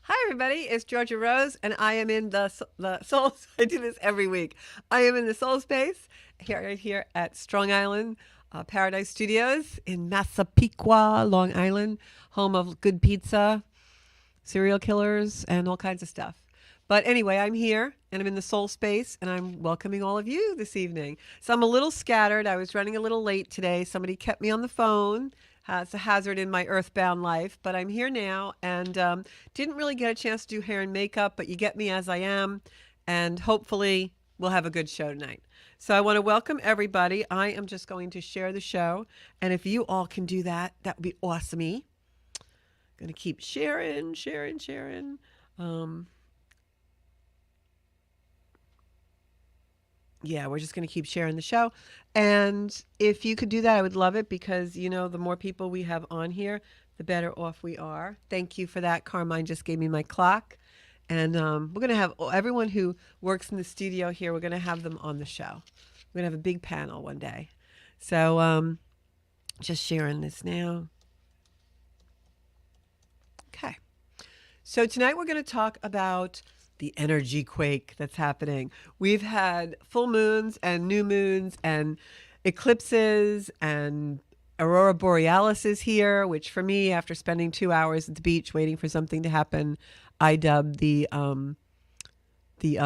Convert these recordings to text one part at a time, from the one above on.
Hi, everybody. It's Georgia Rose, and I am in the soul. I do this every week. I am in the soul space right here at Strong Island Paradise Studios in Massapequa, Long Island, home of good pizza, serial killers, and all kinds of stuff. But anyway, I'm here and I'm in the soul space and I'm welcoming all of you this evening. So I'm a little scattered. I was running a little late today. Somebody kept me on the phone. It's a hazard in my earthbound life, but I'm here now and didn't really get a chance to do hair and makeup, but you get me as I am. And hopefully we'll have a good show tonight. So I want to welcome everybody. I am just going to share the show. And if you all can do that, that would be awesome. Going to keep sharing. Um, yeah, we're just going to keep sharing the show. And if you could do that, I would love it because, the more people we have on here, the better off we are. Thank you for that. Carmine just gave me my clock. And we're going to have everyone who works in the studio here, we're going to have them on the show. We're going to have a big panel one day. So just sharing this now. Okay. So tonight we're going to talk about the energy quake that's happening. We've had full moons and new moons and eclipses, and Aurora Borealis is here, which for me, after spending 2 hours at the beach waiting for something to happen, I dubbed the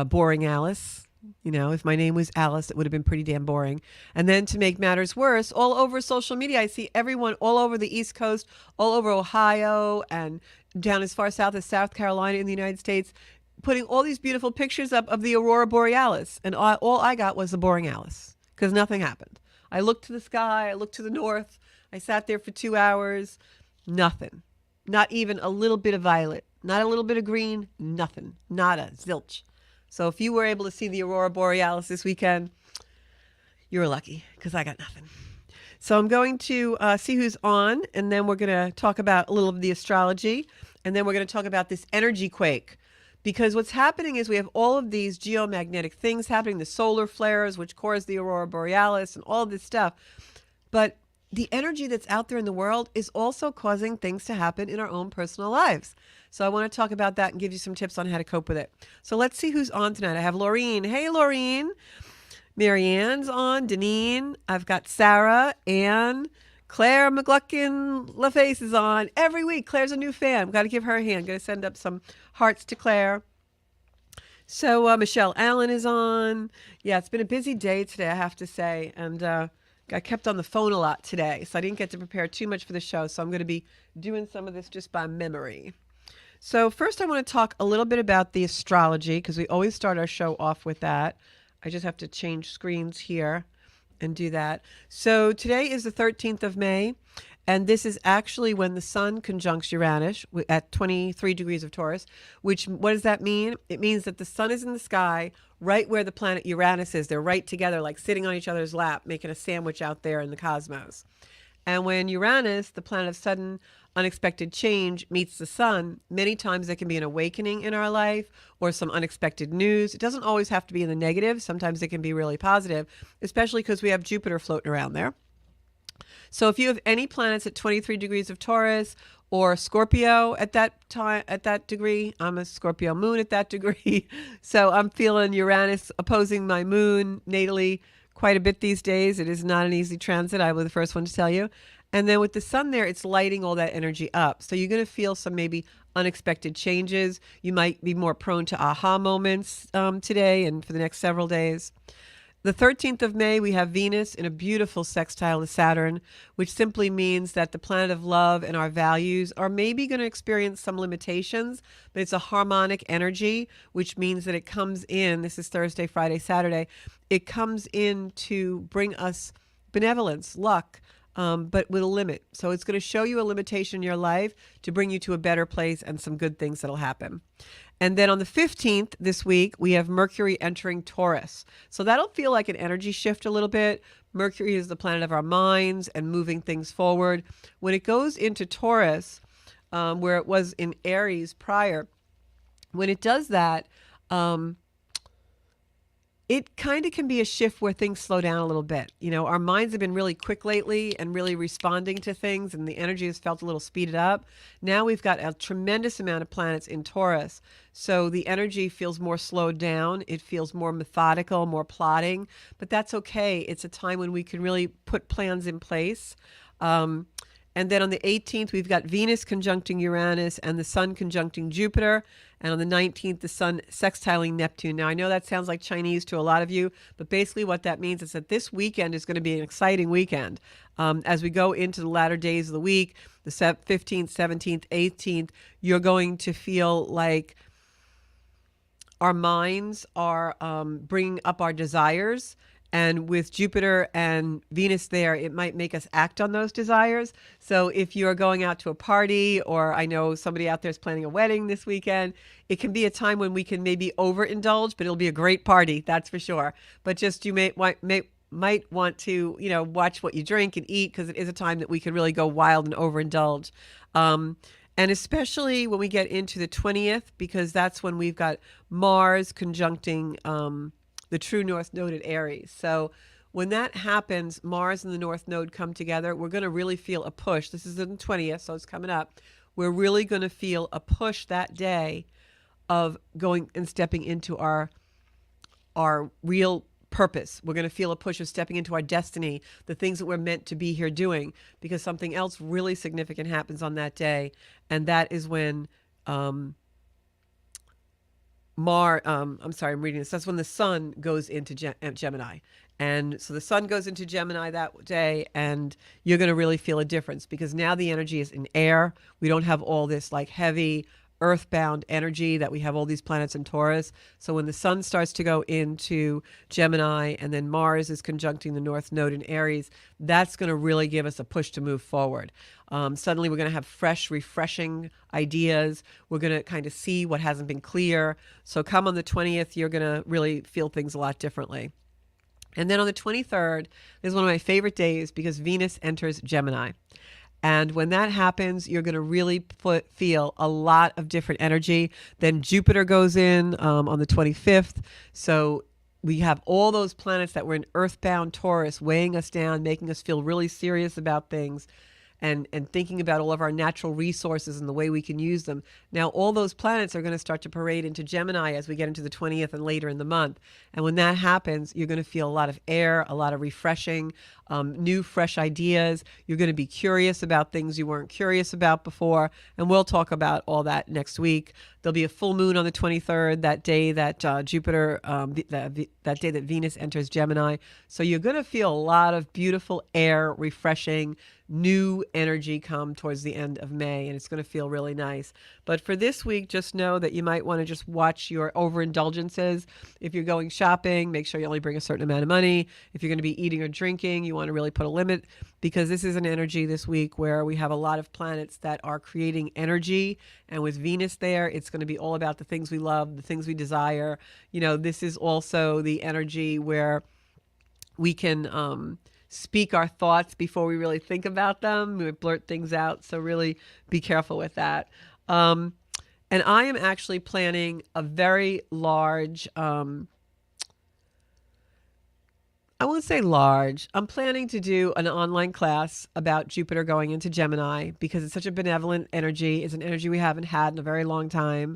boring Alice. If my name was Alice, it would have been pretty damn boring. And then to make matters worse, all over social media, I see everyone all over the East Coast, all over Ohio, and down as far south as South Carolina in the United States, putting all these beautiful pictures up of the Aurora Borealis. And all I got was the boring Alice because nothing happened. I looked to the sky. I looked to the north. I sat there for 2 hours. Nothing. Not even a little bit of violet. Not a little bit of green. Nothing. Nada. Zilch. So if you were able to see the Aurora Borealis this weekend, you were lucky because I got nothing. So I'm going to see who's on, and then we're going to talk about a little of the astrology, and then we're going to talk about this energy quake. Because what's happening is we have all of these geomagnetic things happening, the solar flares, which cause the Aurora Borealis and all this stuff. But the energy that's out there in the world is also causing things to happen in our own personal lives. So I want to talk about that and give you some tips on how to cope with it. So let's see who's on tonight. I have Laureen. Hey, Laureen. Marianne's on. Deneen. I've got Sarah, Ann, Claire McLuckin LaFace is on. Every week, Claire's a new fan. I've got to give her a hand. Going to send up some hearts to Claire. So Michelle Allen is on. Yeah, it's been a busy day today, I have to say. And I kept on the phone a lot today, so I didn't get to prepare too much for the show. So I'm going to be doing some of this just by memory. So first I want to talk a little bit about the astrology because we always start our show off with that. I just have to change screens here and do that. So today is the 13th of May, and this is actually when the sun conjuncts Uranus at 23 degrees of Taurus, what does that mean? It means that the sun is in the sky right where the planet Uranus is. They're right together, like sitting on each other's lap, making a sandwich out there in the cosmos. And when Uranus, the planet of sudden unexpected change, meets the sun, many times there can be an awakening in our life or some unexpected news. It doesn't always have to be in the negative. Sometimes it can be really positive, especially because we have Jupiter floating around there. So if you have any planets at 23 degrees of Taurus or Scorpio at that time, at that degree, I'm a Scorpio moon at that degree. So I'm feeling Uranus opposing my moon natally quite a bit these days. It is not an easy transit. I was the first one to tell you. And then with the sun there, it's lighting all that energy up. So you're going to feel some maybe unexpected changes. You might be more prone to aha moments today and for the next several days. The 13th of May, we have Venus in a beautiful sextile to Saturn, which simply means that the planet of love and our values are maybe going to experience some limitations, but it's a harmonic energy, which means that it comes in, this is Thursday, Friday, Saturday, it comes in to bring us benevolence, luck, but with a limit. So it's going to show you a limitation in your life to bring you to a better place and some good things that'll happen. And then on the 15th this week, we have Mercury entering Taurus. So that'll feel like an energy shift a little bit. Mercury is the planet of our minds and moving things forward. When it goes into Taurus, where it was in Aries prior, when it does that, it kind of can be a shift where things slow down a little bit. You know, our minds have been really quick lately and really responding to things, and the energy has felt a little speeded up. Now we've got a tremendous amount of planets in Taurus. So the energy feels more slowed down. It feels more methodical, more plotting, but that's okay. It's a time when we can really put plans in place. Um, and then on the 18th, we've got Venus conjuncting Uranus and the Sun conjuncting Jupiter. And on the 19th, the Sun sextiling Neptune. Now, I know that sounds like Chinese to a lot of you, but basically what that means is that this weekend is going to be an exciting weekend. As we go into the latter days of the week, the 15th, 17th, 18th, you're going to feel like our minds are bringing up our desires. And with Jupiter and Venus there, it might make us act on those desires. So if you're going out to a party, or I know somebody out there is planning a wedding this weekend, it can be a time when we can maybe overindulge, but it'll be a great party, that's for sure. But just you might want to, you know, watch what you drink and eat, because it is a time that we can really go wild and overindulge. And especially when we get into the 20th, because that's when we've got Mars conjuncting the true North Node at Aries. So when that happens, Mars and the North Node come together, we're going to really feel a push. This is on the 20th, so it's coming up. We're really going to feel a push that day of going and stepping into our real purpose. We're going to feel a push of stepping into our destiny, the things that we're meant to be here doing, because something else really significant happens on that day. And that is when I'm sorry, I'm reading this. That's when the Sun goes into Gemini. And so the Sun goes into Gemini that day, and you're going to really feel a difference, because now the energy is in air. We don't have all this like heavy earthbound energy that we have all these planets in Taurus. So when the Sun starts to go into Gemini, and then Mars is conjuncting the North Node in Aries, that's going to really give us a push to move forward. Suddenly we're going to have fresh, refreshing ideas. We're going to kind of see what hasn't been clear. So come on the 20th, you're going to really feel things a lot differently. And then on the 23rd is one of my favorite days, because Venus enters Gemini. And when that happens, you're going to really feel a lot of different energy. Then Jupiter goes in on the 25th. So we have all those planets that were in earthbound Taurus weighing us down, making us feel really serious about things, and thinking about all of our natural resources and the way we can use them. Now, all those planets are going to start to parade into Gemini as we get into the 20th and later in the month. And when that happens, you're going to feel a lot of air, a lot of refreshing, new, fresh ideas. You're going to be curious about things you weren't curious about before. And we'll talk about all that next week. There'll be a full moon on the 23rd, that day that Jupiter, that day that Venus enters Gemini. So you're going to feel a lot of beautiful air, refreshing, new energy come towards the end of May, and it's going to feel really nice. But for this week, just know that you might want to just watch your overindulgences. If you're going shopping, make sure you only bring a certain amount of money. If you're going to be eating or drinking, you want to really put a limit, because this is an energy this week where we have a lot of planets that are creating energy. And with Venus there, it's going to be all about the things we love, the things we desire. You know, this is also the energy where we can speak our thoughts before we really think about them. We blurt things out. So really be careful with that. And I am actually planning a very large, I won't say large. I'm planning to do an online class about Jupiter going into Gemini, because it's such a benevolent energy. It's an energy we haven't had in a very long time.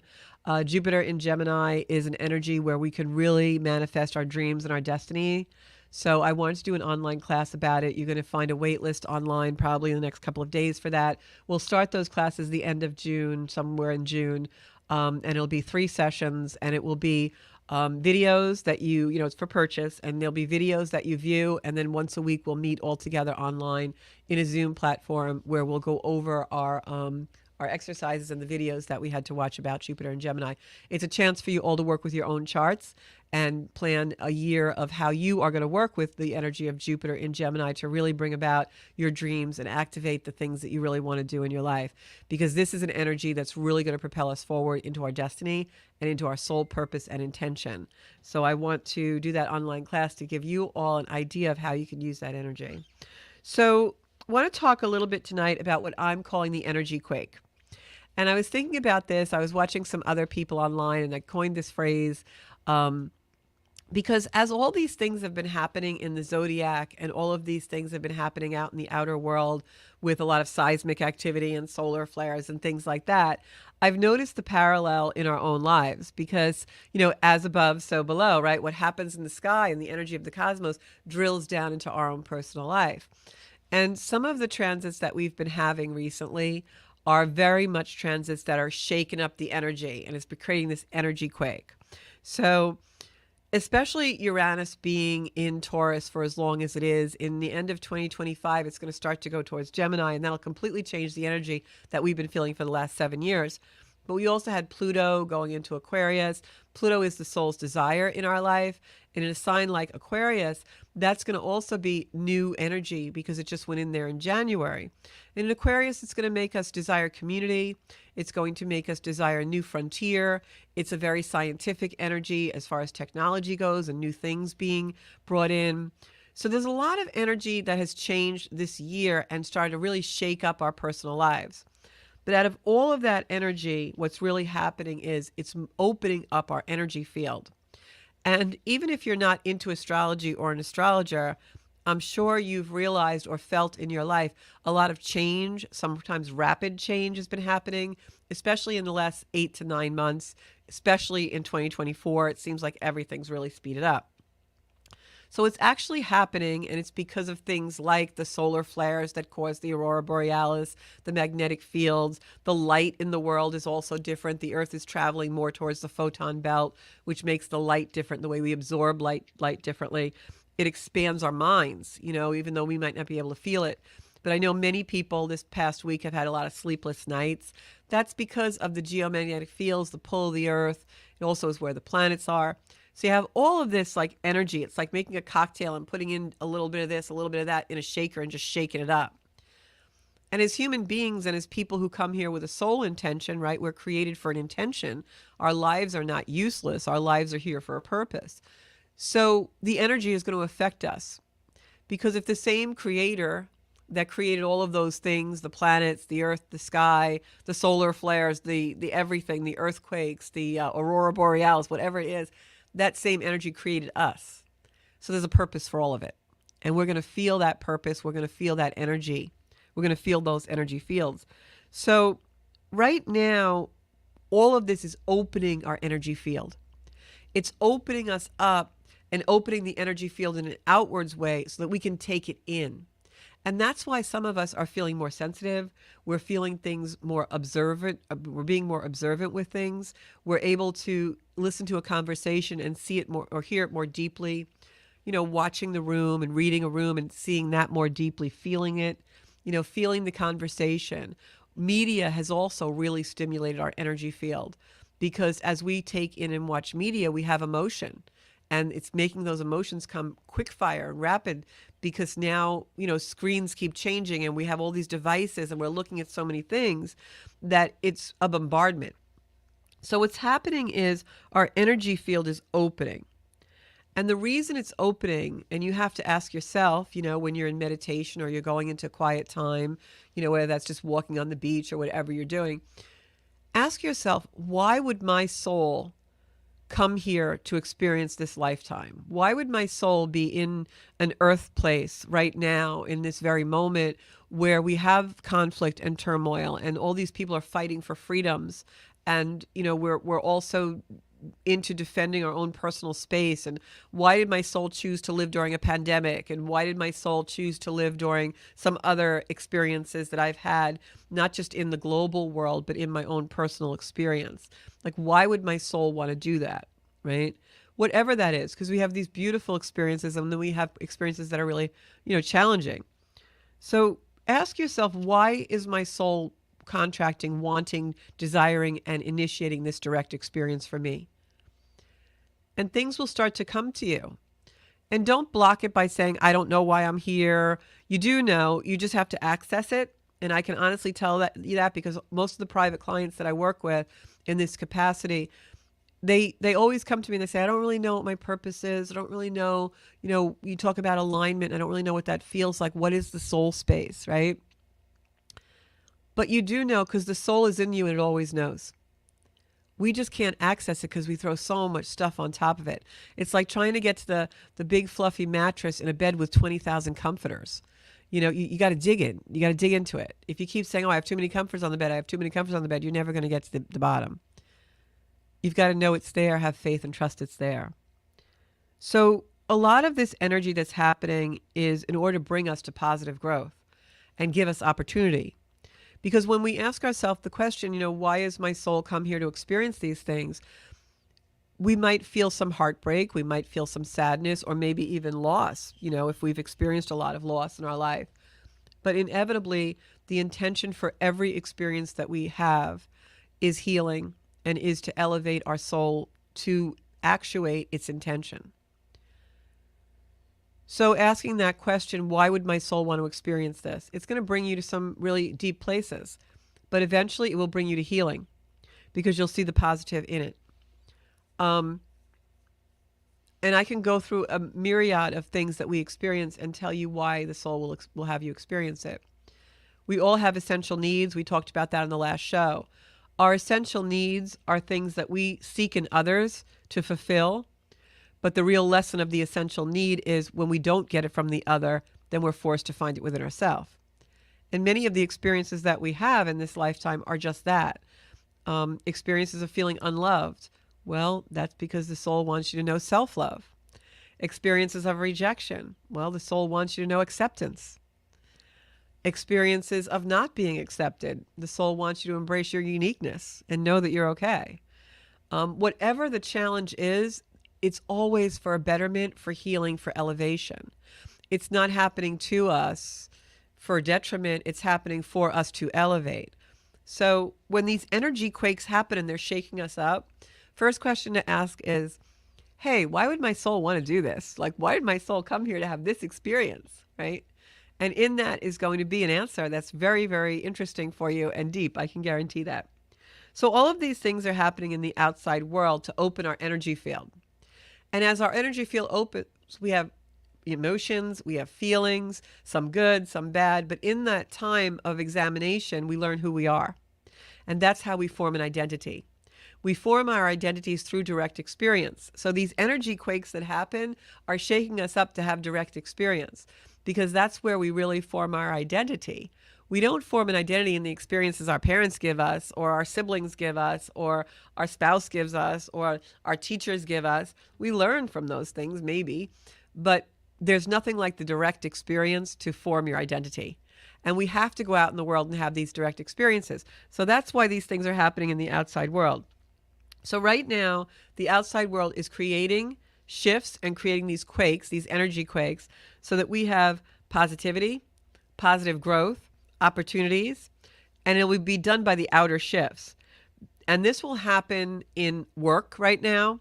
Jupiter in Gemini is an energy where we can really manifest our dreams and our destiny. So I wanted to do an online class about it. You're going to find a wait list online probably in the next couple of days for that. We'll start those classes the end of June, somewhere in June. And it'll be 3 sessions, and it will be videos that it's for purchase, and there'll be videos that you view. And then once a week, we'll meet all together online in a Zoom platform where we'll go over our exercises and the videos that we had to watch about Jupiter and Gemini. It's a chance for you all to work with your own charts and plan a year of how you are going to work with the energy of Jupiter in Gemini to really bring about your dreams and activate the things that you really want to do in your life. Because this is an energy that's really going to propel us forward into our destiny and into our soul purpose and intention. So I want to do that online class to give you all an idea of how you can use that energy. So I want to talk a little bit tonight about what I'm calling the Energy Quake. And I was thinking about this. I was watching some other people online, and I coined this phrase, Because as all these things have been happening in the zodiac and all of these things have been happening out in the outer world with a lot of seismic activity and solar flares and things like that, I've noticed the parallel in our own lives because, as above, so below, right? What happens in the sky and the energy of the cosmos drills down into our own personal life. And some of the transits that we've been having recently are very much transits that are shaking up the energy, and it's been creating this energy quake. So, especially Uranus being in Taurus for as long as it is, in the end of 2025, it's going to start to go towards Gemini, and that'll completely change the energy that we've been feeling for the last 7 years. But we also had Pluto going into Aquarius. Pluto is the soul's desire in our life. And in a sign like Aquarius, that's going to also be new energy because it just went in there in January. And in Aquarius, it's going to make us desire community. It's going to make us desire a new frontier. It's a very scientific energy as far as technology goes and new things being brought in. So there's a lot of energy that has changed this year and started to really shake up our personal lives. But out of all of that energy, what's really happening is it's opening up our energy field. And even if you're not into astrology or an astrologer, I'm sure you've realized or felt in your life a lot of change, sometimes rapid change has been happening, especially in the last 8 to 9 months, especially in 2024. It seems like everything's really speeded up. So it's actually happening, and it's because of things like the solar flares that cause the Aurora Borealis, the magnetic fields. The light in the world is also different. The Earth is traveling more towards the photon belt, which makes the light different, the way we absorb light differently. It expands our minds, even though we might not be able to feel it. But I know many people this past week have had a lot of sleepless nights. That's because of the geomagnetic fields, the pull of the Earth. It also is where the planets are. So you have all of this like energy. It's like making a cocktail and putting in a little bit of this, a little bit of that in a shaker and just shaking it up. And as human beings and as people who come here with a soul intention, right, we're created for an intention. Our lives are not useless. Our lives are here for a purpose. So the energy is going to affect us. Because if the same creator that created all of those things, the planets, the Earth, the sky, the solar flares, the everything, the earthquakes, the Aurora Borealis, whatever it is, that same energy created us. So there's a purpose for all of it. And we're going to feel that purpose. We're going to feel that energy. We're going to feel those energy fields. So right now, all of this is opening our energy field. It's opening us up and opening the energy field in an outwards way so that we can take it in. And that's why some of us are feeling more sensitive. We're feeling things more observant. We're being more observant with things. We're able to listen to a conversation and see it more or hear it more deeply. Watching the room and reading a room and seeing that more deeply, feeling it, feeling the conversation. Media has also really stimulated our energy field because as we take in and watch media, we have emotion. And it's making those emotions come quick fire and rapid because now, screens keep changing and we have all these devices and we're looking at so many things that it's a bombardment. So what's happening is our energy field is opening. And the reason it's opening, and you have to ask yourself, when you're in meditation or you're going into quiet time, whether that's just walking on the beach or whatever you're doing, ask yourself, why would my soul come here to experience this lifetime? Why would my soul be in an earth place right now in this very moment where we have conflict and turmoil and all these people are fighting for freedoms and we're also into defending our own personal space? And why did my soul choose to live during a pandemic? And why did my soul choose to live during some other experiences that I've had, not just in the global world, but in my own personal experience? Like, why would my soul want to do that, right? Whatever that is, because we have these beautiful experiences and then we have experiences that are really, challenging. So ask yourself, why is my soul contracting, wanting, desiring, and initiating this direct experience for me? And things will start to come to you. And don't block it by saying, I don't know why I'm here. You do know, you just have to access it. And I can honestly tell that because most of the private clients that I work with in this capacity, they always come to me and they say, I don't really know what my purpose is. I don't really know, you talk about alignment. I don't really know what that feels like. What is the soul space, right? But you do know because the soul is in you and it always knows. We just can't access it because we throw so much stuff on top of it. It's like trying to get to the big fluffy mattress in a bed with 20,000 comforters. You got to dig in. You got to dig into it. If you keep saying, oh, I have too many comforters on the bed, I have too many comforters on the bed, you're never going to get to the bottom. You've got to know it's there, have faith and trust it's there. So a lot of this energy that's happening is in order to bring us to positive growth and give us opportunity. Because when we ask ourselves the question, why has my soul come here to experience these things? We might feel some heartbreak, we might feel some sadness, or maybe even loss, if we've experienced a lot of loss in our life. But inevitably, the intention for every experience that we have is healing and is to elevate our soul to actuate its intention. So asking that question, why would my soul want to experience this? It's going to bring you to some really deep places, but eventually it will bring you to healing because you'll see the positive in it. And I can go through a myriad of things that we experience and tell you why the soul will have you experience it. We all have essential needs. We talked about that in the last show. Our essential needs are things that we seek in others to fulfill. But the real lesson of the essential need is when we don't get it from the other, then we're forced to find it within ourselves. And many of the experiences that we have in this lifetime are just that. Experiences of feeling unloved. Well, that's because the soul wants you to know self-love. Experiences of rejection. Well, the soul wants you to know acceptance. Experiences of not being accepted. The soul wants you to embrace your uniqueness and know that you're okay. Whatever the challenge is, it's always for a betterment, for healing, for elevation. It's not happening to us for detriment. It's happening for us to elevate. So when these energy quakes happen and they're shaking us up, first question to ask is, hey, why would my soul want to do this? Like, why did my soul come here to have this experience, right? And in that is going to be an answer that's very, very interesting for you and deep. I can guarantee that. So all of these things are happening in the outside world to open our energy field. And as our energy field opens, we have emotions, we have feelings, some good, some bad. But in that time of examination, we learn who we are. And that's how we form an identity. We form our identities through direct experience. So these energy quakes that happen are shaking us up to have direct experience because that's where we really form our identity. We don't form an identity in the experiences our parents give us or our siblings give us or our spouse gives us or our teachers give us. We learn from those things maybe, but there's nothing like the direct experience to form your identity. And we have to go out in the world and have these direct experiences. So that's why these things are happening in the outside world. So right now, the outside world is creating shifts and creating these quakes, these energy quakes, so that we have positivity, positive growth, opportunities, and it will be done by the outer shifts. And this will happen in work right now,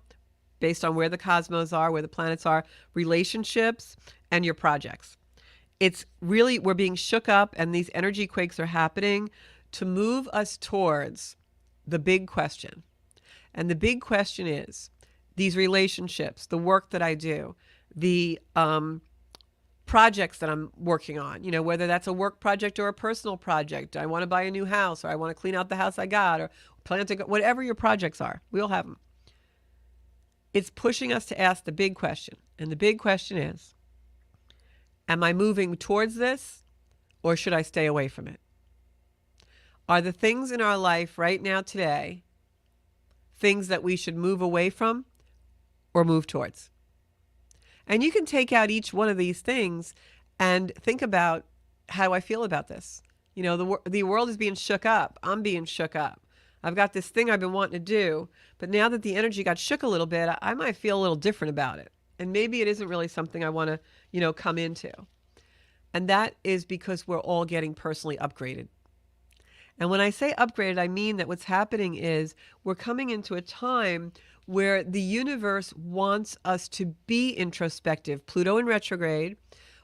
based on where the cosmos are, where the planets are, relationships, and your projects. It's really, we're being shook up, and these energy quakes are happening to move us towards the big question. And the big question is, these relationships, the work that I do, the projects that I'm working on, whether that's a work project or a personal project. I want to buy a new house, or I want to clean out the house I got, or plan to go, whatever your projects are, we all have them. It's pushing us to ask the big question. And the big question is, am I moving towards this, or should I stay away from it? Are the things in our life right now today things that we should move away from or move towards? And you can take out each one of these things and think about, how do I feel about this? The world is being shook up. I'm being shook up. I've got this thing I've been wanting to do, but now that the energy got shook a little bit, I might feel a little different about it. And maybe it isn't really something I want to, come into. And that is because we're all getting personally upgraded. And when I say upgraded, I mean that what's happening is we're coming into a time where the universe wants us to be introspective. Pluto in retrograde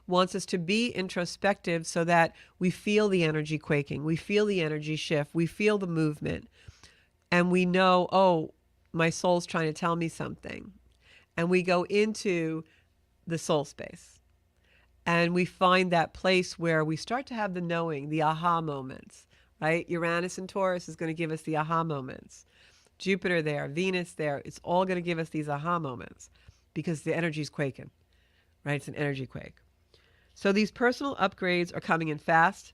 wants us to be introspective so that we feel the energy quaking, we feel the energy shift, we feel the movement, and we know, oh, my soul's trying to tell me something. And we go into the soul space. And we find that place where we start to have the knowing, the aha moments, right? Uranus and Taurus is going to give us the aha moments. Jupiter there, Venus there. It's all going to give us these aha moments because the energy's quaking, right? It's an energy quake. So these personal upgrades are coming in fast,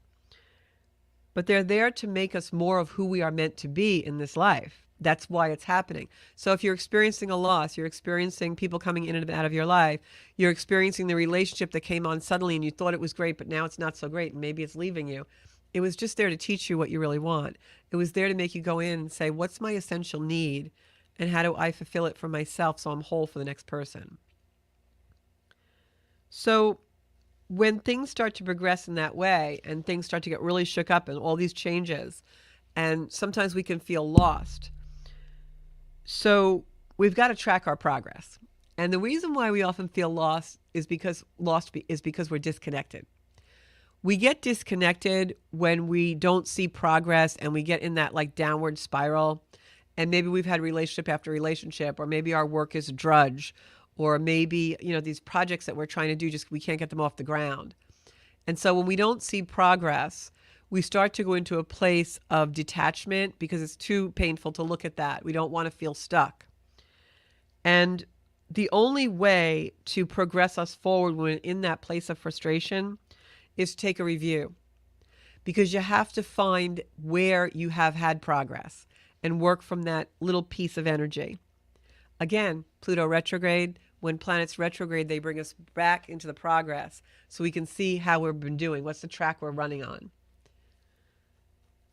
but they're there to make us more of who we are meant to be in this life. That's why it's happening. So if you're experiencing a loss, you're experiencing people coming in and out of your life, you're experiencing the relationship that came on suddenly and you thought it was great, but now it's not so great and maybe it's leaving you. It was just there to teach you what you really want. It was there to make you go in and say, what's my essential need and how do I fulfill it for myself so I'm whole for the next person? So when things start to progress in that way and things start to get really shook up and all these changes, and sometimes we can feel lost. So we've got to track our progress. And the reason why we often feel lost is because we're disconnected. We get disconnected when we don't see progress and we get in that like downward spiral. And maybe we've had relationship after relationship, or maybe our work is a drudge, or maybe, these projects that we're trying to do, just we can't get them off the ground. And so when we don't see progress, we start to go into a place of detachment because it's too painful to look at that. We don't want to feel stuck. And the only way to progress us forward when we're in that place of frustration is to take a review, because you have to find where you have had progress and work from that little piece of energy. Again, Pluto retrograde, when planets retrograde, they bring us back into the progress so we can see how we've been doing, what's the track we're running on.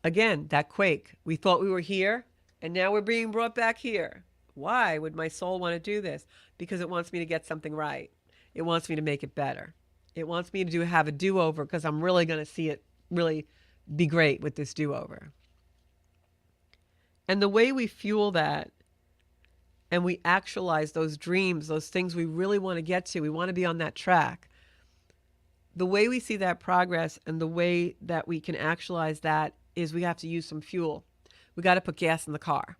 Again, that quake. We thought we were here, and now we're being brought back here. Why would my soul want to do this? Because it wants me to get something right. It wants me to make it better. It wants me to have a do-over because I'm really going to see it really be great with this do-over. And the way we fuel that and we actualize those dreams, those things we really want to get to, we want to be on that track. The way we see that progress and the way that we can actualize that is we have to use some fuel. We got to put gas in the car.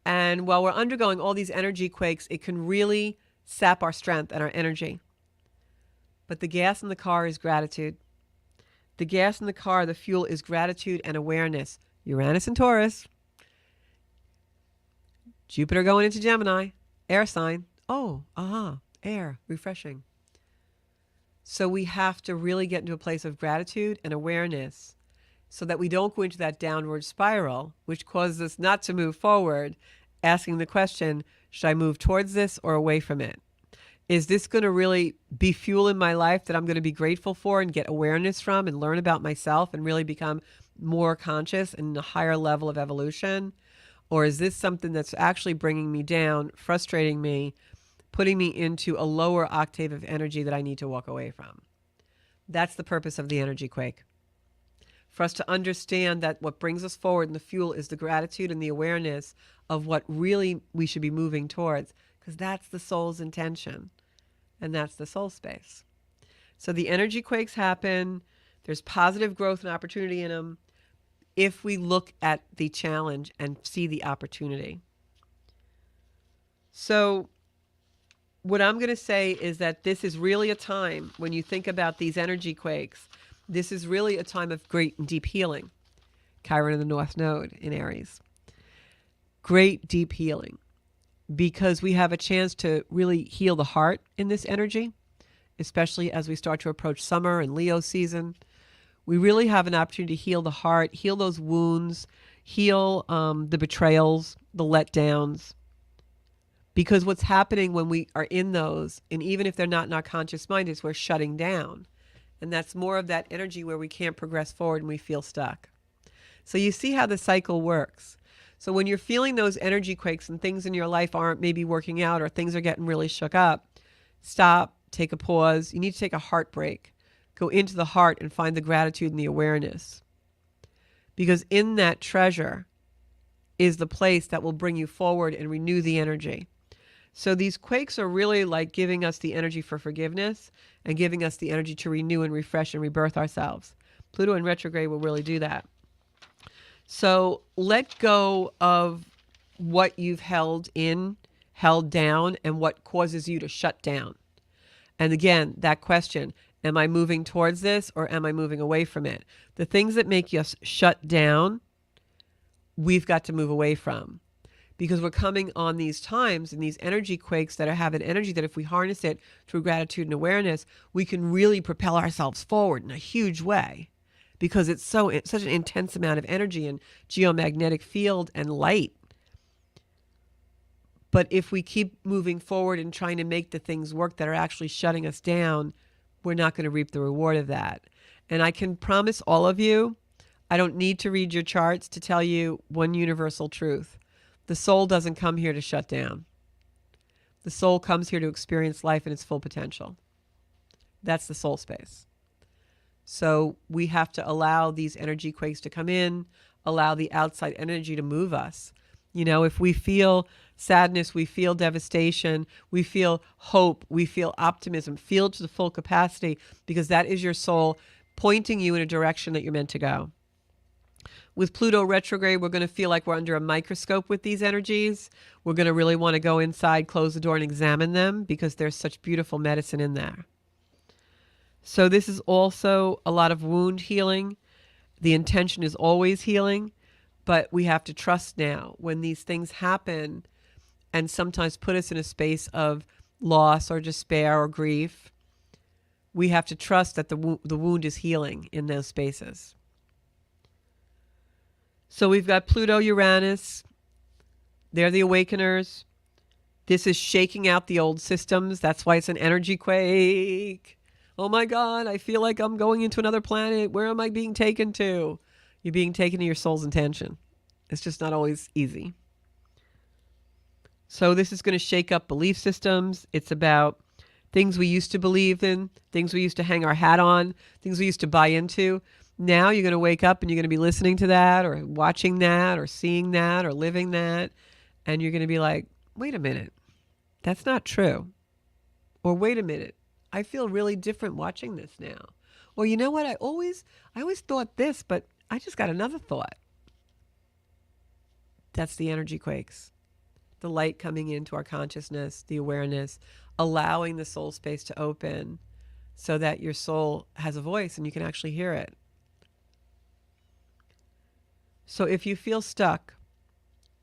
And while we're undergoing all these energy quakes, it can really sap our strength and our energy. But the gas in the car is gratitude. The gas in the car, the fuel, is gratitude and awareness. Uranus and Taurus. Jupiter going into Gemini. Air sign. Oh, air. Refreshing. So we have to really get into a place of gratitude and awareness so that we don't go into that downward spiral, which causes us not to move forward, asking the question, should I move towards this or away from it? Is this going to really be fuel in my life that I'm going to be grateful for and get awareness from and learn about myself and really become more conscious and a higher level of evolution? Or is this something that's actually bringing me down, frustrating me, putting me into a lower octave of energy that I need to walk away from? That's the purpose of the energy quake. For us to understand that what brings us forward in the fuel is the gratitude and the awareness of what really we should be moving towards, because that's the soul's intention, and that's the soul space. So the energy quakes happen. There's positive growth and opportunity in them if we look at the challenge and see the opportunity. So what I'm going to say is that this is really a time, when you think about these energy quakes, this is really a time of great and deep healing. Chiron in the North Node in Aries. Great deep healing, because we have a chance to really heal the heart in this energy, especially as we start to approach summer and Leo season. We really have an opportunity to heal the heart, heal those wounds, heal the betrayals, the letdowns. Because what's happening when we are in those, and even if they're not in our conscious mind, is we're shutting down. And that's more of that energy where we can't progress forward and we feel stuck. So you see how the cycle works. So when you're feeling those energy quakes and things in your life aren't maybe working out or things are getting really shook up, stop, take a pause. You need to take a heartbreak. Go into the heart and find the gratitude and the awareness. Because in that treasure is the place that will bring you forward and renew the energy. So these quakes are really like giving us the energy for forgiveness and giving us the energy to renew and refresh and rebirth ourselves. Pluto in retrograde will really do that. So let go of what you've held down, and what causes you to shut down. And again, that question, am I moving towards this or am I moving away from it? The things that make us shut down we've got to move away from, because we're coming on these times and these energy quakes that have an energy that if we harness it through gratitude and awareness, we can really propel ourselves forward in a huge way, because it's such an intense amount of energy and geomagnetic field and light. But if we keep moving forward and trying to make the things work that are actually shutting us down, we're not going to reap the reward of that. And I can promise all of you, I don't need to read your charts to tell you one universal truth. The soul doesn't come here to shut down. The soul comes here to experience life in its full potential. That's the soul space. So we have to allow these energy quakes to come in, allow the outside energy to move us. You know, if we feel sadness, we feel devastation, we feel hope, we feel optimism, feel it to the full capacity, because that is your soul pointing you in a direction that you're meant to go. With Pluto retrograde, we're going to feel like we're under a microscope with these energies. We're going to really want to go inside, close the door, and examine them, because there's such beautiful medicine in there. So this is also a lot of wound healing. The intention is always healing, but we have to trust now when these things happen and sometimes put us in a space of loss or despair or grief. We have to trust that the wound is healing in those spaces. So we've got Pluto, Uranus. They're the awakeners. This is shaking out the old systems. That's why it's an energy quake. Oh my God, I feel like I'm going into another planet. Where am I being taken to? You're being taken to your soul's intention. It's just not always easy. So this is going to shake up belief systems. It's about things we used to believe in, things we used to hang our hat on, things we used to buy into. Now you're going to wake up and you're going to be listening to that or watching that or seeing that or living that. And you're going to be like, wait a minute, that's not true. Or wait a minute, I feel really different watching this now. Or you know what, I always thought this, but I just got another thought. That's the energy quakes. The light coming into our consciousness, the awareness, allowing the soul space to open so that your soul has a voice and you can actually hear it. So if you feel stuck,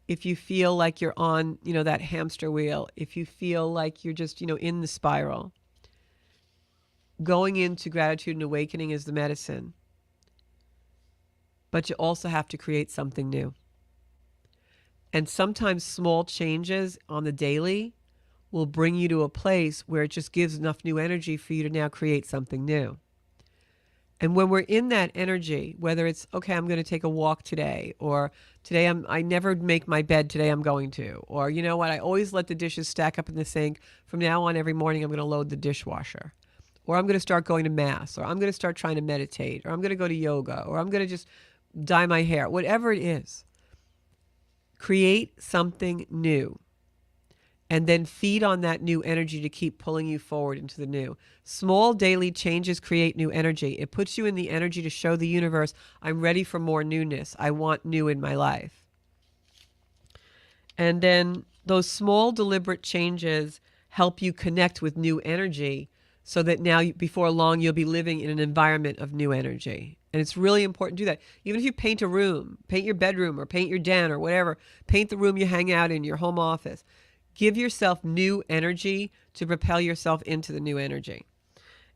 if you feel like you're on, that hamster wheel, if you feel like you're just, in the spiral, going into gratitude and awakening is the medicine. But you also have to create something new. And sometimes small changes on the daily will bring you to a place where it just gives enough new energy for you to now create something new. And when we're in that energy, whether it's, okay, I'm going to take a walk today, or today I never make my bed, today I'm going to, or you know what, I always let the dishes stack up in the sink. From now on, every morning I'm going to load the dishwasher, or I'm going to start going to mass, or I'm going to start trying to meditate, or I'm going to go to yoga, or I'm going to just dye my hair, whatever it is. Create something new. And then feed on that new energy to keep pulling you forward into the new. Small daily changes create new energy. It puts you in the energy to show the universe, I'm ready for more newness. I want new in my life. And then those small deliberate changes help you connect with new energy so that now before long you'll be living in an environment of new energy. And it's really important to do that. Even if you paint a room, paint your bedroom or paint your den or whatever, paint the room you hang out in, your home office. Give yourself new energy to propel yourself into the new energy.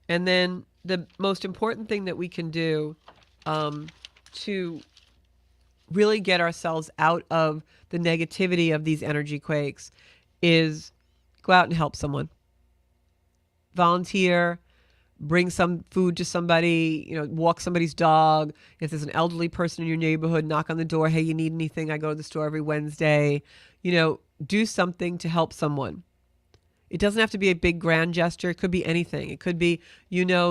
And then the most important thing that we can do to really get ourselves out of the negativity of these energy quakes is go out and help someone. Volunteer, bring some food to somebody, walk somebody's dog. If there's an elderly person in your neighborhood, knock on the door. Hey, you need anything? I go to the store every Wednesday. Do something to help someone. It doesn't have to be a big grand gesture. It could be anything. It could be,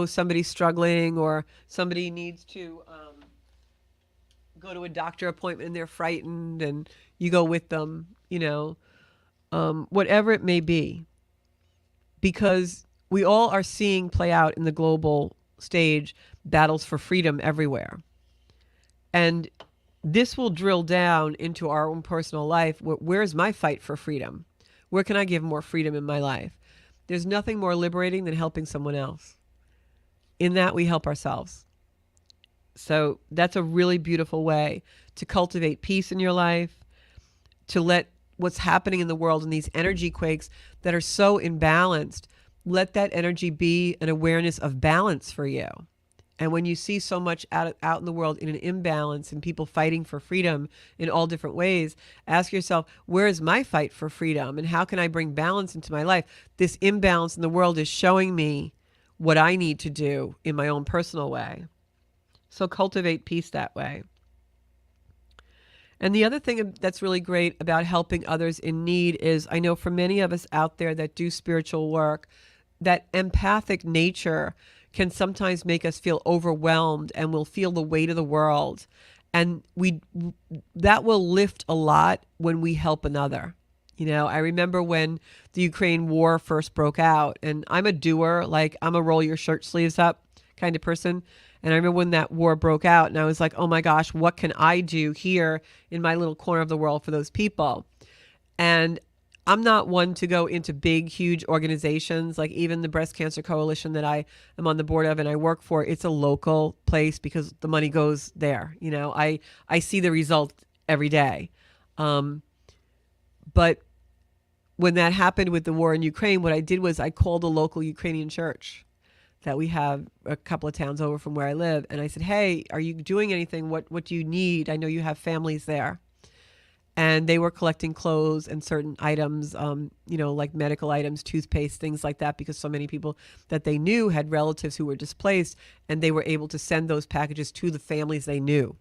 somebody's struggling or somebody needs to go to a doctor appointment and they're frightened and you go with them, whatever it may be. Because we all are seeing play out in the global stage battles for freedom everywhere. And this will drill down into our own personal life. Where's my fight for freedom? Where can I give more freedom in my life? There's nothing more liberating than helping someone else. In that, we help ourselves. So that's a really beautiful way to cultivate peace in your life, to let what's happening in the world and these energy quakes that are so imbalanced, let that energy be an awareness of balance for you. And when you see so much out in the world in an imbalance and people fighting for freedom in all different ways, ask yourself, where is my fight for freedom? And how can I bring balance into my life? This imbalance in the world is showing me what I need to do in my own personal way. So cultivate peace that way. And the other thing that's really great about helping others in need is, I know for many of us out there that do spiritual work, that empathic nature can sometimes make us feel overwhelmed, and we'll feel the weight of the world. And that will lift a lot when we help another. You know, I remember when the Ukraine war first broke out, and I'm a doer, like I'm a roll your shirt sleeves up kind of person. And I remember when that war broke out, and I was like, oh my gosh, what can I do here in my little corner of the world for those people? And I'm not one to go into big, huge organizations, like even the Breast Cancer Coalition that I am on the board of and I work for. It's a local place because the money goes there. You know, I see the result every day. But when that happened with the war in Ukraine, what I did was I called a local Ukrainian church that we have a couple of towns over from where I live. And I said, hey, are you doing anything? What do you need? I know you have families there. And they were collecting clothes and certain items, you know, like medical items, toothpaste, things like that, because so many people that they knew had relatives who were displaced, and they were able to send those packages to the families they knew.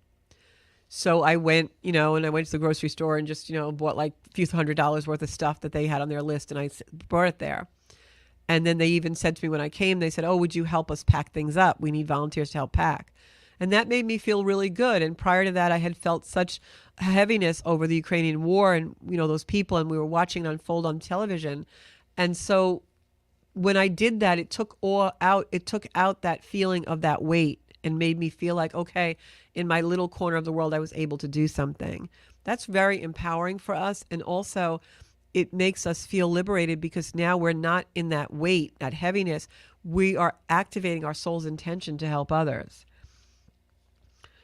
So I went, you know, and I went to the grocery store and just, you know, bought like a few $100s worth of stuff that they had on their list, and I brought it there. And then they even said to me when I came, they said, oh, would you help us pack things up? We need volunteers to help pack. And that made me feel really good. And prior to that, I had felt such heaviness over the Ukrainian war and, you know, those people, and we were watching it unfold on television. And so when I did that, it took out that feeling of that weight and made me feel like, okay, in my little corner of the world, I was able to do something. That's very empowering for us. And also it makes us feel liberated because now we're not in that weight, that heaviness. We are activating our soul's intention to help others.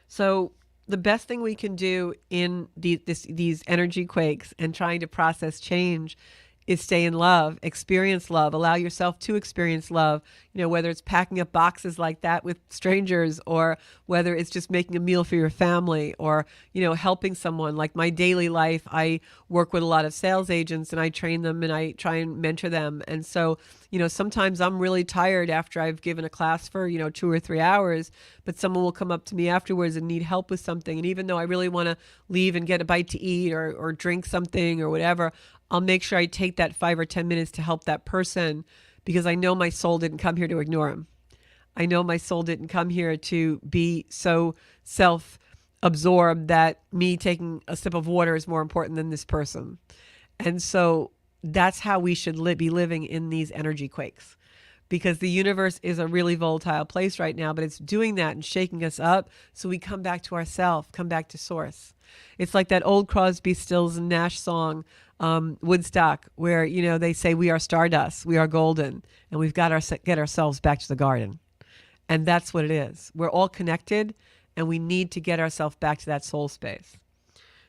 So the best thing we can do in these energy quakes and trying to process change is stay in love, experience love, allow yourself to experience love, you know, whether it's packing up boxes like that with strangers, or whether it's just making a meal for your family, or, you know, helping someone. Like my daily life, I work with a lot of sales agents and I train them and I try and mentor them. And so, you know, sometimes I'm really tired after I've given a class for, you know, 2 or 3 hours, but someone will come up to me afterwards and need help with something. And even though I really want to leave and get a bite to eat or drink something or whatever, I'll make sure I take that 5 or 10 minutes to help that person, because I know my soul didn't come here to ignore him. I know my soul didn't come here to be so self-absorbed that me taking a sip of water is more important than this person. And so that's how we should be living in these energy quakes, because the universe is a really volatile place right now, but it's doing that and shaking us up so we come back to ourselves, come back to source. It's like that old Crosby, Stills and Nash song, Woodstock, where, you know, they say we are stardust, we are golden, and we've got to get ourselves back to the garden. And that's what it is. We're all connected, and we need to get ourselves back to that soul space.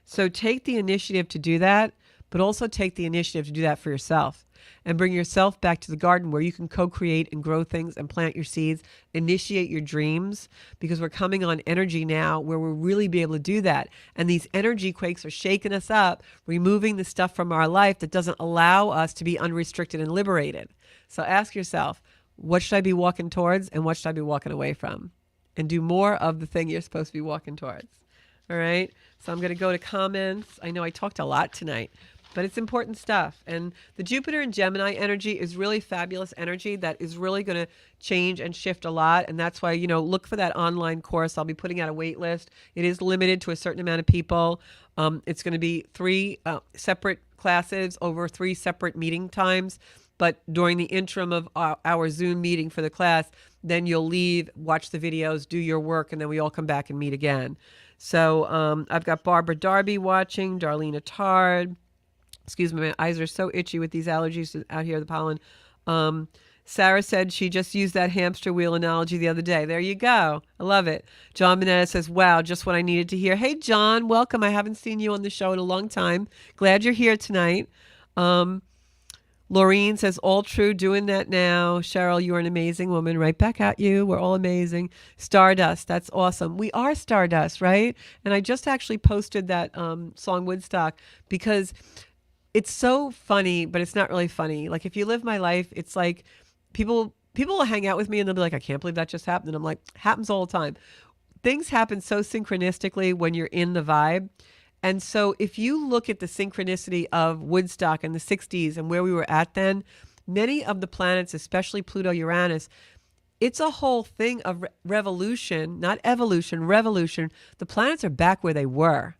So take the initiative to do that, but also take the initiative to do that for yourself and bring yourself back to the garden where you can co-create and grow things and plant your seeds, initiate your dreams, because we're coming on energy now where we'll really be able to do that. And these energy quakes are shaking us up, removing the stuff from our life that doesn't allow us to be unrestricted and liberated. So ask yourself, what should I be walking towards and what should I be walking away from? And do more of the thing you're supposed to be walking towards. All right? So I'm going to go to comments. I know I talked a lot tonight, but it's important stuff. And the Jupiter and Gemini energy is really fabulous energy that is really going to change and shift a lot. And that's why, you know, look for that online course. I'll be putting out a wait list. It is limited to a certain amount of people. It's going to be 3 separate classes over 3 separate meeting times. But during the interim of our Zoom meeting for the class, then you'll leave, watch the videos, do your work, and then we all come back and meet again. So I've got Barbara Darby watching, Darlene Attard. Excuse me, my eyes are so itchy with these allergies out here, the pollen. Sarah said she just used that hamster wheel analogy the other day. There you go. I love it. John Minetta says, wow, just what I needed to hear. Hey, John, welcome. I haven't seen you on the show in a long time. Glad you're here tonight. Laureen says, all true, doing that now. Cheryl, you're an amazing woman. Right back at you. We're all amazing. Stardust, that's awesome. We are Stardust, right? And I just actually posted that song Woodstock because it's so funny, but it's not really funny. Like, if you live my life, it's like people will hang out with me and they'll be like, I can't believe that just happened. And I'm like, happens all the time. Things happen so synchronistically when you're in the vibe. And so if you look at the synchronicity of Woodstock in the 60s and where we were at then, many of the planets, especially Pluto, Uranus, it's a whole thing of revolution, not evolution, revolution. The planets are back where they were.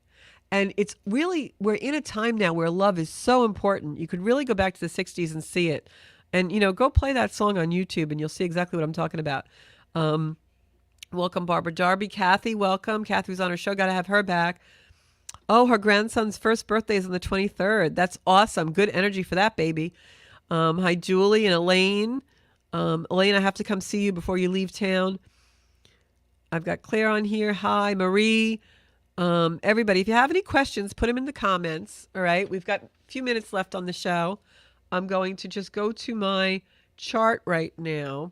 And it's really, we're in a time now where love is so important. You could really go back to the 60s and see it. And, go play that song on YouTube and you'll see exactly what I'm talking about. Welcome, Barbara Darby. Kathy, welcome. Kathy was on her show. Got to have her back. Oh, her grandson's first birthday is on the 23rd. That's awesome. Good energy for that baby. Hi, Julie and Elaine. Elaine, I have to come see you before you leave town. I've got Claire on here. Hi, Marie. Everybody, if you have any questions, put them in the comments. All right. We've got a few minutes left on the show. I'm going to just go to my chart right now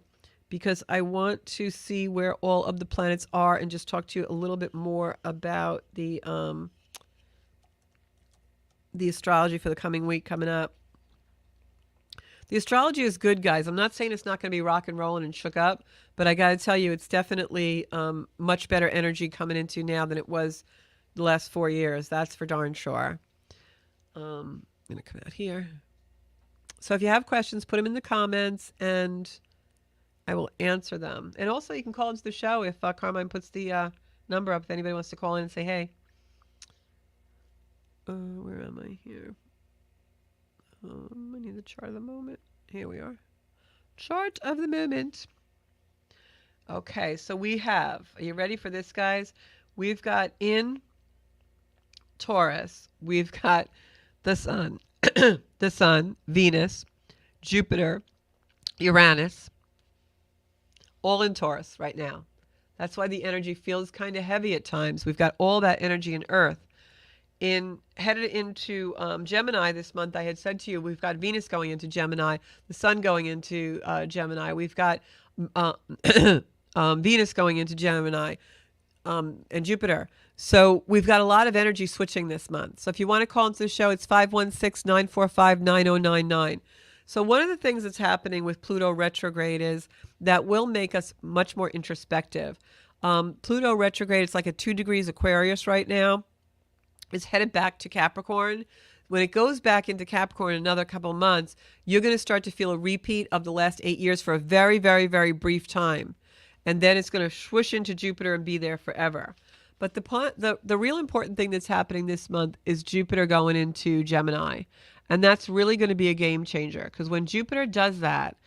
because I want to see where all of the planets are and just talk to you a little bit more about the astrology for the coming week coming up. The astrology is good, guys. I'm not saying it's not going to be rock and rolling and shook up, but I got to tell you, it's definitely much better energy coming into now than it was the last 4 years. That's for darn sure. I'm going to come out here. So if you have questions, put them in the comments and I will answer them. And also you can call into the show if Carmine puts the number up if anybody wants to call in and say, hey. Where am I here? I need the chart of the moment. Here we are. Chart of the moment. Okay, so we have, are you ready for this, guys? We've got in Taurus, we've got the sun, the sun, Venus, Jupiter, Uranus, all in Taurus right now. That's why the energy feels kind of heavy at times. We've got all that energy in Earth. Headed into Gemini this month, I had said to you, we've got Venus going into Gemini, the sun going into Gemini. We've got Venus going into Gemini and Jupiter. So we've got a lot of energy switching this month. So if you want to call into the show, it's 516-945-9099. So one of the things that's happening with Pluto retrograde is that will make us much more introspective. Pluto retrograde, it's like at 2 degrees Aquarius right now. It's headed back to Capricorn. When it goes back into Capricorn in another couple of months, you're going to start to feel a repeat of the last 8 years for a very, very, very brief time. And then it's going to swoosh into Jupiter and be there forever. But the real important thing that's happening this month is Jupiter going into Gemini. And that's really going to be a game changer. Because when Jupiter does that,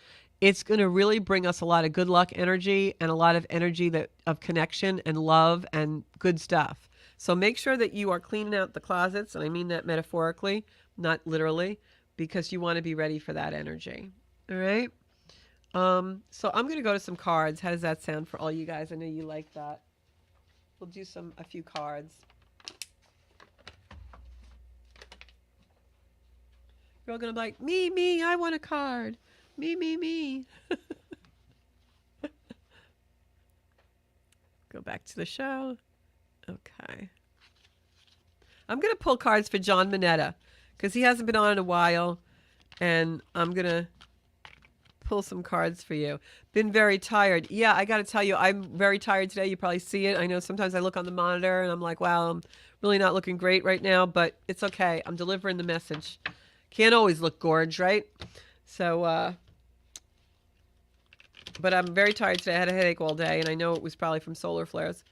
it's going to really bring us a lot of good luck energy and a lot of energy of connection and love and good stuff. So make sure that you are cleaning out the closets, and I mean that metaphorically, not literally, because you want to be ready for that energy. All right? So I'm going to go to some cards. How does that sound for all you guys? I know you like that. We'll do a few cards. You're all going to be like, me, I want a card. Me. Go back to the show. Okay. I'm going to pull cards for John Minetta because he hasn't been on in a while. And I'm going to pull some cards for you. Been very tired. Yeah, I got to tell you, I'm very tired today. You probably see it. I know sometimes I look on the monitor and I'm like, wow, I'm really not looking great right now. But it's okay. I'm delivering the message. Can't always look gorge, right? So, but I'm very tired today. I had a headache all day. And I know it was probably from solar flares.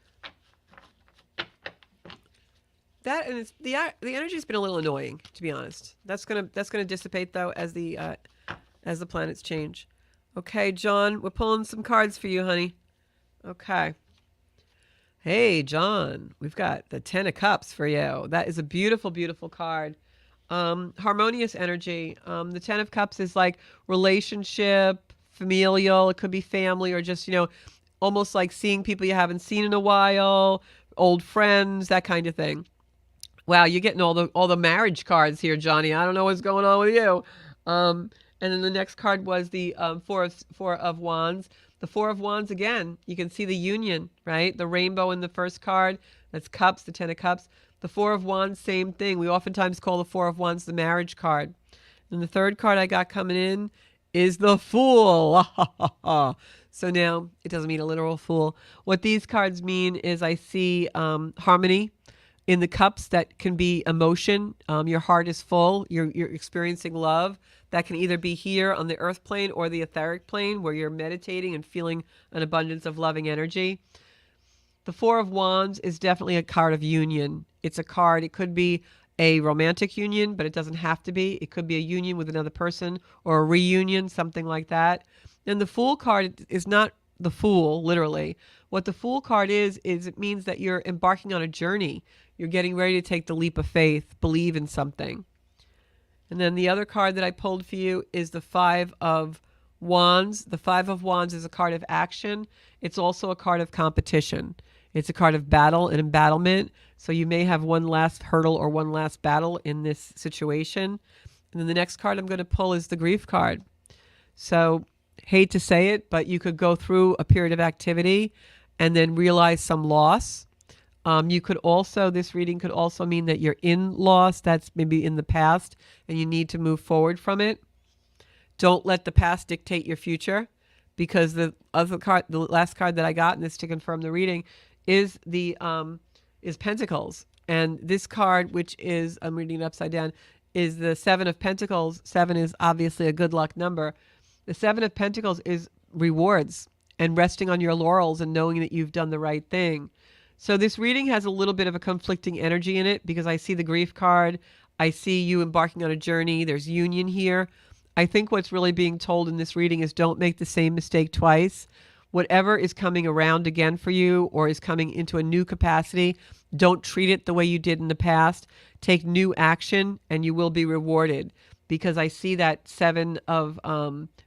That and the energy's been a little annoying, to be honest. That's gonna dissipate though as the planets change. Okay, John, we're pulling some cards for you, honey. Okay. Hey, John, we've got the 10 of Cups for you. That is a beautiful, beautiful card. Harmonious energy. The 10 of Cups is like relationship, familial, it could be family, or just, almost like seeing people you haven't seen in a while, old friends, that kind of thing. Wow, you're getting all the marriage cards here, Johnny. I don't know what's going on with you. And then the next card was the four of wands. The Four of Wands, again, you can see the union, right? The rainbow in the first card. That's cups, the Ten of Cups. The Four of Wands, same thing. We oftentimes call the Four of Wands the marriage card. And the third card I got coming in is the Fool. So now, it doesn't mean a literal fool. What these cards mean is I see harmony in the cups. That can be emotion. Your heart is full. You're experiencing love. That can either be here on the earth plane or the etheric plane, where you're meditating and feeling an abundance of loving energy. The Four of Wands is definitely a card of union. It's a card. It could be a romantic union, but it doesn't have to be. It could be a union with another person or a reunion, something like that. And the Fool card is not the Fool, literally. What the Fool card is it means that you're embarking on a journey. You're getting ready to take the leap of faith, believe in something. And then the other card that I pulled for you is the Five of Wands. The Five of Wands is a card of action. It's also a card of competition. It's a card of battle and embattlement. So you may have one last hurdle or one last battle in this situation. And then the next card I'm going to pull is the Grief card. So, hate to say it, but you could go through a period of activity and then realize some loss. You could also, this reading could also mean that you're in loss. That's maybe in the past and you need to move forward from it. Don't let the past dictate your future, because the other card, the last card that I got, and this to confirm the reading, is Pentacles. And this card, which is, I'm reading it upside down, is the Seven of Pentacles. Seven is obviously a good luck number. The Seven of Pentacles is rewards and resting on your laurels and knowing that you've done the right thing. So this reading has a little bit of a conflicting energy in it, because I see the Grief card. I see you embarking on a journey. There's union here. I think what's really being told in this reading is don't make the same mistake twice. Whatever is coming around again for you or is coming into a new capacity, don't treat it the way you did in the past. Take new action and you will be rewarded, because I see that Seven of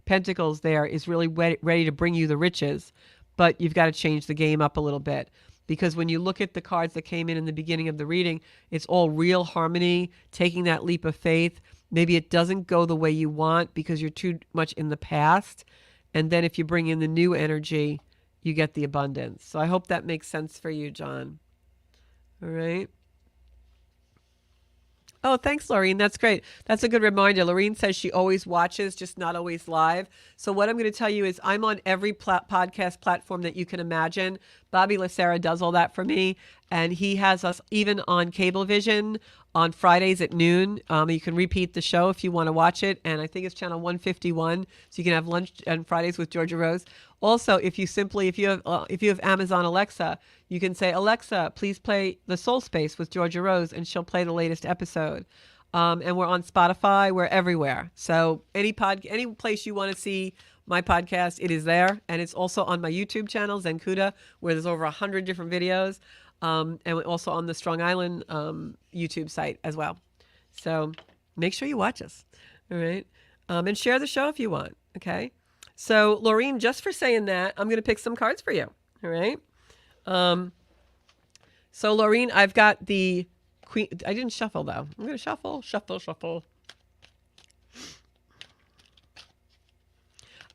Pentacles there is really ready to bring you the riches, but you've got to change the game up a little bit. Because when you look at the cards that came in the beginning of the reading, it's all real harmony, taking that leap of faith. Maybe it doesn't go the way you want because you're too much in the past. And then if you bring in the new energy, you get the abundance. So I hope that makes sense for you, John. All right. Oh, thanks, Laureen. That's great. That's a good reminder. Laureen says she always watches, just not always live. So what I'm going to tell you is I'm on every podcast platform that you can imagine. Bobby Lacera does all that for me. And he has us even on Cablevision on Fridays at noon. You can repeat the show if you want to watch it. And I think it's channel 151. So you can have lunch on Fridays with Georgia Rose. Also, if you have Amazon Alexa, you can say, Alexa, please play The Soul Space with Georgia Rose, and she'll play the latest episode. And we're on Spotify. We're everywhere. So any place you want to see my podcast, it is there. And it's also on my YouTube channel, Zenkuda, where there's over 100 different videos. And we're also on the Strong Island YouTube site as well. So make sure you watch us. All right. And share the show if you want. Okay. So, Laureen, just for saying that, I'm going to pick some cards for you. All right. So, Laureen, I've got the Queen. I didn't shuffle, though. I'm going to shuffle.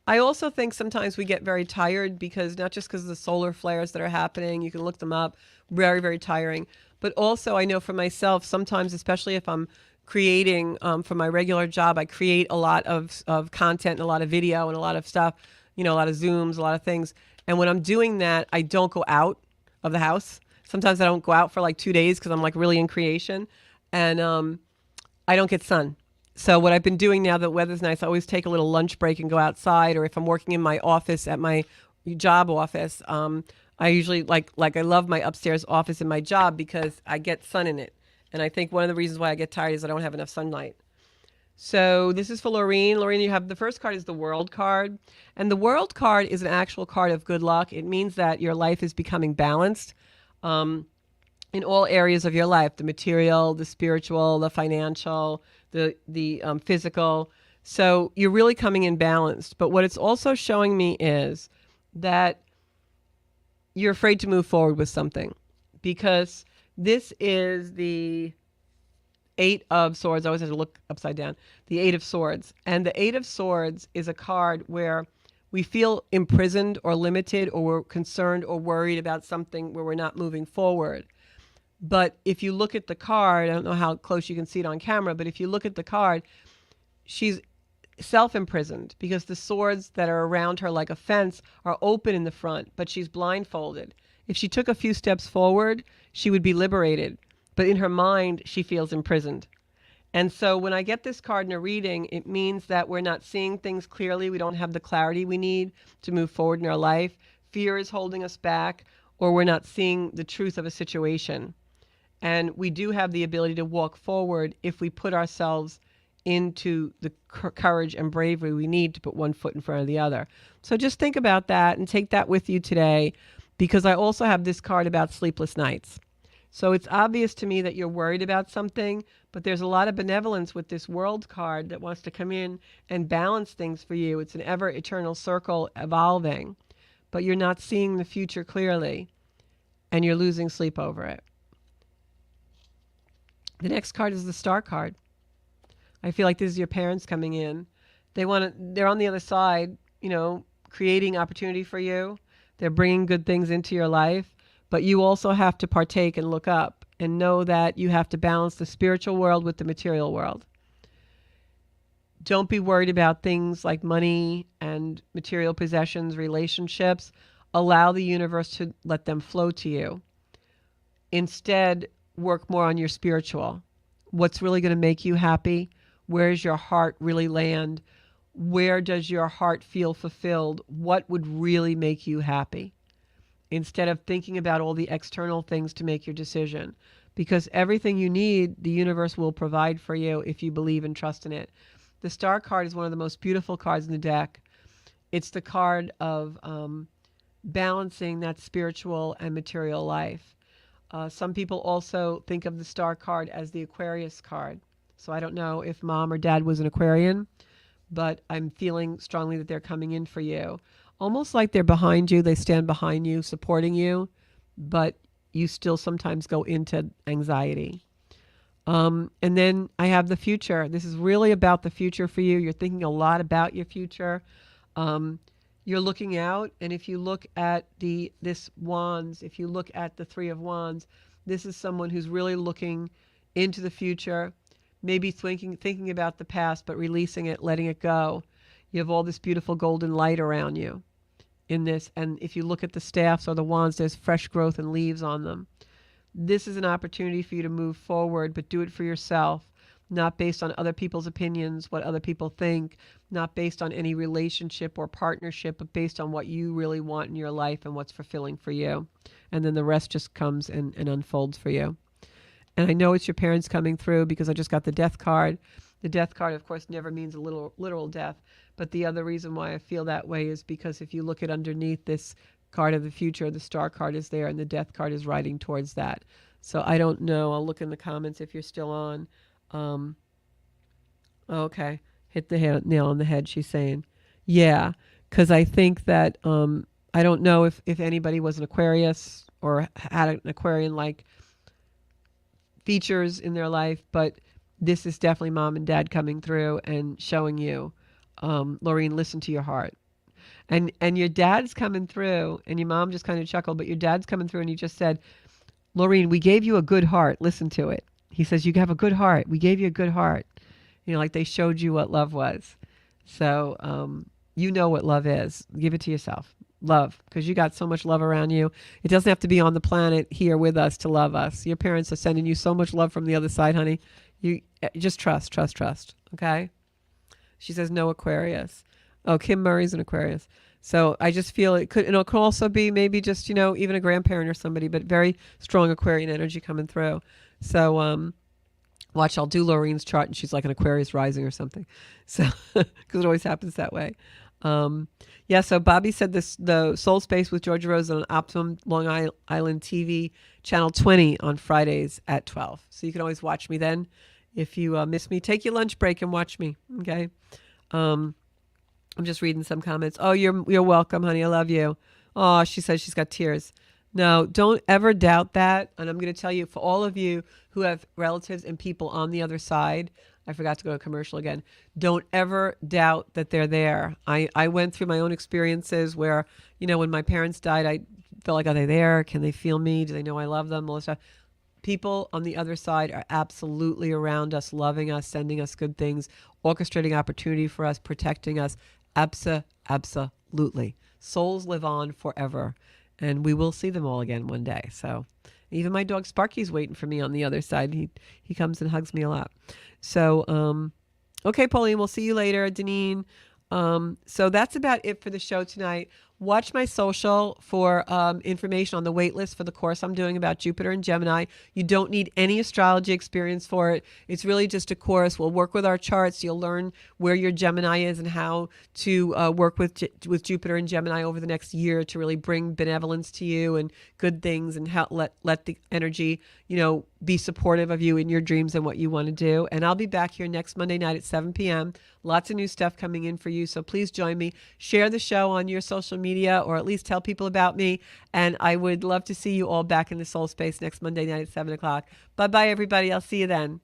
I also think sometimes we get very tired, because not just because of the solar flares that are happening, you can look them up, very, very tiring. But also I know for myself, sometimes, especially if I'm creating for my regular job, I create a lot of content and a lot of video and a lot of stuff, a lot of Zooms, a lot of things. And when I'm doing that, I don't go out of the house. Sometimes I don't go out for like 2 days because I'm like really in creation, and I don't get sun. So what I've been doing now that the weather's nice, I always take a little lunch break and go outside. Or if I'm working in my office at my job office, I usually I love my upstairs office in my job because I get sun in it. And I think one of the reasons why I get tired is I don't have enough sunlight. So this is for Laureen. Laureen, you have the first card is the World card. And the World card is an actual card of good luck. It means that your life is becoming balanced in all areas of your life, the material, the spiritual, the financial, the physical. So you're really coming in balanced. But what it's also showing me is that you're afraid to move forward with something, because this is the Eight of Swords. I always have to look upside down. The Eight of Swords. And the Eight of Swords is a card where we feel imprisoned or limited, or we're concerned or worried about something where we're not moving forward. But if you look at the card, I don't know how close you can see it on camera, but if you look at the card, she's self-imprisoned because the swords that are around her like a fence are open in the front, but she's blindfolded. If she took a few steps forward, she would be liberated. But in her mind, she feels imprisoned. And so when I get this card in a reading, it means that we're not seeing things clearly. We don't have the clarity we need to move forward in our life. Fear is holding us back, or we're not seeing the truth of a situation. And we do have the ability to walk forward if we put ourselves into the courage and bravery we need to put one foot in front of the other. So just think about that and take that with you today, because I also have this card about sleepless nights. So it's obvious to me that you're worried about something, but there's a lot of benevolence with this World card that wants to come in and balance things for you. It's an ever eternal circle evolving, but you're not seeing the future clearly, and you're losing sleep over it. The next card is the Star card. I feel like this is your parents coming in. They're on the other side, creating opportunity for you. They're bringing good things into your life. But you also have to partake and look up and know that you have to balance the spiritual world with the material world. Don't be worried about things like money and material possessions, relationships. Allow the universe to let them flow to you. Instead, work more on your spiritual. What's really going to make you happy? Where does your heart really land? Where does your heart feel fulfilled? What would really make you happy? Instead of thinking about all the external things to make your decision. Because everything you need, the universe will provide for you if you believe and trust in it. The Star card is one of the most beautiful cards in the deck. It's the card of balancing that spiritual and material life. Some people also think of the Star card as the Aquarius card. So I don't know if mom or dad was an Aquarian, but I'm feeling strongly that they're coming in for you. Almost like they're behind you, they stand behind you, supporting you, but you still sometimes go into anxiety. And then I have the future. This is really about the future for you. You're thinking a lot about your future. You're looking out, and if you look at this Wands, if you look at the Three of Wands, this is someone who's really looking into the future, maybe thinking about the past, but releasing it, letting it go. You have all this beautiful golden light around you in this. And if you look at the staffs or the wands, there's fresh growth and leaves on them. This is an opportunity for you to move forward, but do it for yourself, not based on other people's opinions, what other people think, not based on any relationship or partnership, but based on what you really want in your life and what's fulfilling for you. And then the rest just comes and unfolds for you. And I know it's your parents coming through because I just got the Death card. The Death card, of course, never means a literal death. But the other reason why I feel that way is because if you look at underneath this card of the future, the Star card is there and the Death card is riding towards that. So I don't know. I'll look in the comments if you're still on. Okay. Hit the nail on the head, she's saying. Yeah, because I think that I don't know if anybody was an Aquarius or had an Aquarian-like features in their life, but this is definitely mom and dad coming through and showing you, Laureen, listen to your heart. And your dad's coming through, and your mom just kind of chuckled, but your dad's coming through and he just said, Laureen, we gave you a good heart. Listen to it. He says, you have a good heart. We gave you a good heart. Like they showed you what love was. So you know what love is. Give it to yourself. Love, because you got so much love around you. It doesn't have to be on the planet here with us to love us. Your parents are sending you so much love from the other side, honey. You just trust. Okay? She says no Aquarius. Oh, Kim Murray's an Aquarius. So I just feel it could also be maybe just, even a grandparent or somebody, but very strong Aquarian energy coming through. So watch, I'll do Laureen's chart and she's like an Aquarius rising or something. So, because it always happens that way. Yeah, so Bobby said the Soul Space with Georgia Rose on Optimum Long Island TV, channel 20 on Fridays at 12. So you can always watch me then. If you miss me, take your lunch break and watch me, okay? I'm just reading some comments. Oh, you're welcome, honey. I love you. Oh, she says she's got tears. No, don't ever doubt that. And I'm going to tell you, for all of you who have relatives and people on the other side, I forgot to go to commercial again. Don't ever doubt that they're there. I went through my own experiences where, when my parents died, I felt like, are they there? Can they feel me? Do they know I love them? All this stuff. People on the other side are absolutely around us, loving us, sending us good things, orchestrating opportunity for us, protecting us. Absolutely. Souls live on forever, and we will see them all again one day. So even my dog Sparky's waiting for me on the other side. He comes and hugs me a lot. So, okay, Pauline, we'll see you later. Deneen. So that's about it for the show tonight. Watch my social for information on the wait list for the course I'm doing about Jupiter and Gemini. You don't need any astrology experience for it. It's really just a course. We'll work with our charts. You'll learn where your Gemini is and how to work with Jupiter and Gemini over the next year to really bring benevolence to you and good things, and how let the energy, be supportive of you in your dreams and what you want to do. And I'll be back here next Monday night at 7 p.m. Lots of new stuff coming in for you. So please join me. Share the show on your social media, or at least tell people about me. And I would love to see you all back in the soul space next Monday night at 7 o'clock. Bye-bye, everybody. I'll see you then.